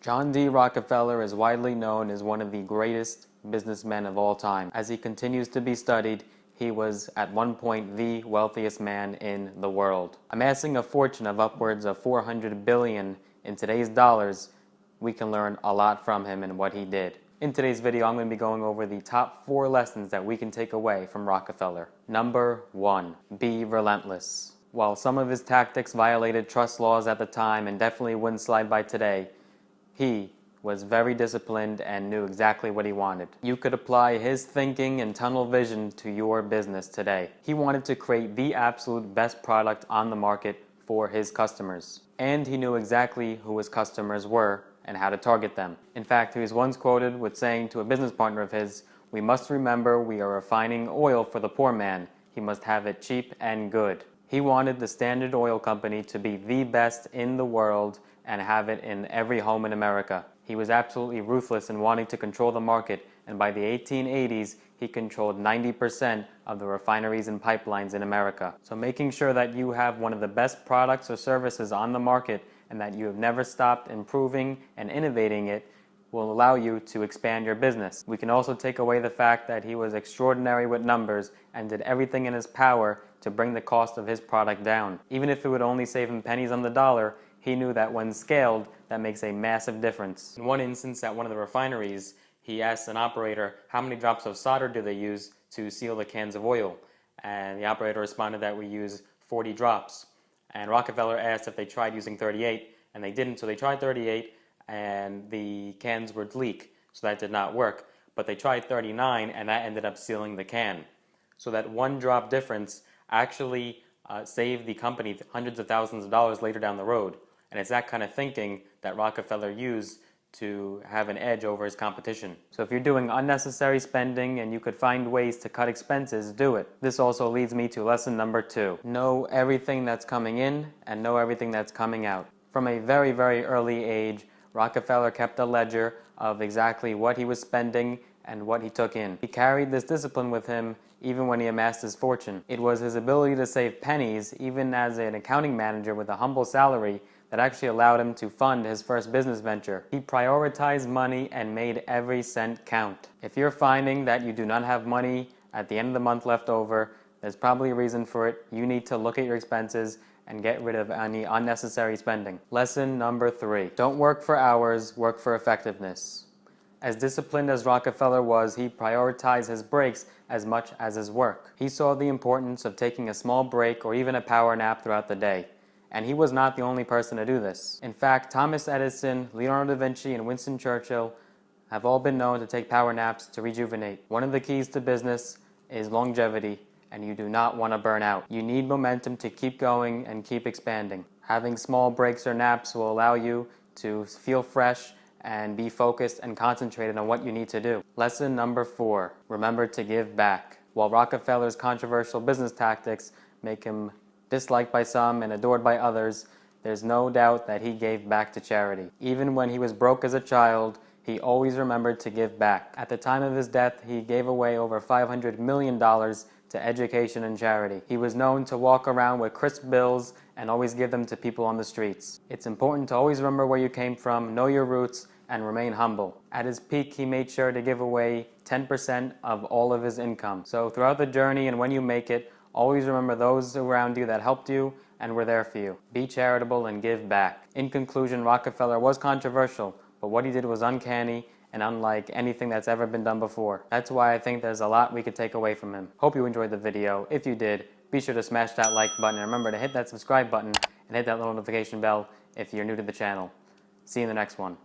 John D. Rockefeller is widely known as one of the greatest businessmen of all time. As he continues to be studied, he was at one point the wealthiest man in the world. Amassing a fortune of upwards of 400 billion in today's dollars, we can learn a lot from him and what he did. In today's video, I'm going to be going over the top 4 lessons that we can take away from Rockefeller. Number 1, be relentless. While some of his tactics violated trust laws at the time and definitely wouldn't slide by today, he was very disciplined and knew exactly what he wanted. You could apply his thinking and tunnel vision to your business today. He wanted to create the absolute best product on the market for his customers. And he knew exactly who his customers were and how to target them. In fact, he was once quoted with saying to a business partner of his, "We must remember we are refining oil for the poor man. He must have it cheap and good." He wanted the Standard Oil Company to be the best in the world and have it in every home in America. He was absolutely ruthless in wanting to control the market, and by the 1880s, he controlled 90% of the refineries and pipelines in America. So making sure that you have one of the best products or services on the market and that you have never stopped improving and innovating it will allow you to expand your business. We can also take away the fact that he was extraordinary with numbers and did everything in his power to bring the cost of his product down. Even if it would only save him pennies on the dollar, he knew that when scaled, that makes a massive difference. In one instance at one of the refineries, he asked an operator how many drops of solder do they use to seal the cans of oil, and the operator responded that we use 40 drops. And Rockefeller asked if they tried using 38, and they didn't, so they tried 38 and the cans would leak, so that did not work. But they tried 39 and that ended up sealing the can. So that one drop difference actually saved the company hundreds of thousands of dollars later down the road. And it's that kind of thinking that Rockefeller used to have an edge over his competition. So if you're doing unnecessary spending and you could find ways to cut expenses, do it. This also leads me to lesson number 2. Know everything that's coming in and know everything that's coming out. From a very, very early age, Rockefeller kept a ledger of exactly what he was spending and what he took in. He carried this discipline with him even when he amassed his fortune. It was his ability to save pennies, even as an accounting manager with a humble salary, that actually allowed him to fund his first business venture. He prioritized money and made every cent count. If you're finding that you do not have money at the end of the month left over, there's probably a reason for it. You need to look at your expenses and get rid of any unnecessary spending. Lesson number 3. Don't work for hours, work for effectiveness. As disciplined as Rockefeller was, he prioritized his breaks as much as his work. He saw the importance of taking a small break or even a power nap throughout the day. And he was not the only person to do this. In fact, Thomas Edison, Leonardo da Vinci, and Winston Churchill have all been known to take power naps to rejuvenate. One of the keys to business is longevity, and you do not want to burn out. You need momentum to keep going and keep expanding. Having small breaks or naps will allow you to feel fresh and be focused and concentrated on what you need to do. Lesson number 4, remember to give back. While Rockefeller's controversial business tactics make him disliked by some and adored by others, there's no doubt that he gave back to charity. Even when he was broke as a child, he always remembered to give back. At the time of his death, he gave away over $500 million to education and charity. He was known to walk around with crisp bills and always give them to people on the streets. It's important to always remember where you came from, know your roots, and remain humble. At his peak, he made sure to give away 10% of all of his income. So throughout the journey and when you make it, always remember those around you that helped you and were there for you. Be charitable and give back. In conclusion, Rockefeller was controversial, but what he did was uncanny and unlike anything that's ever been done before. That's why I think there's a lot we could take away from him. Hope you enjoyed the video. If you did, be sure to smash that like button and remember to hit that subscribe button and hit that little notification bell if you're new to the channel. See you in the next one.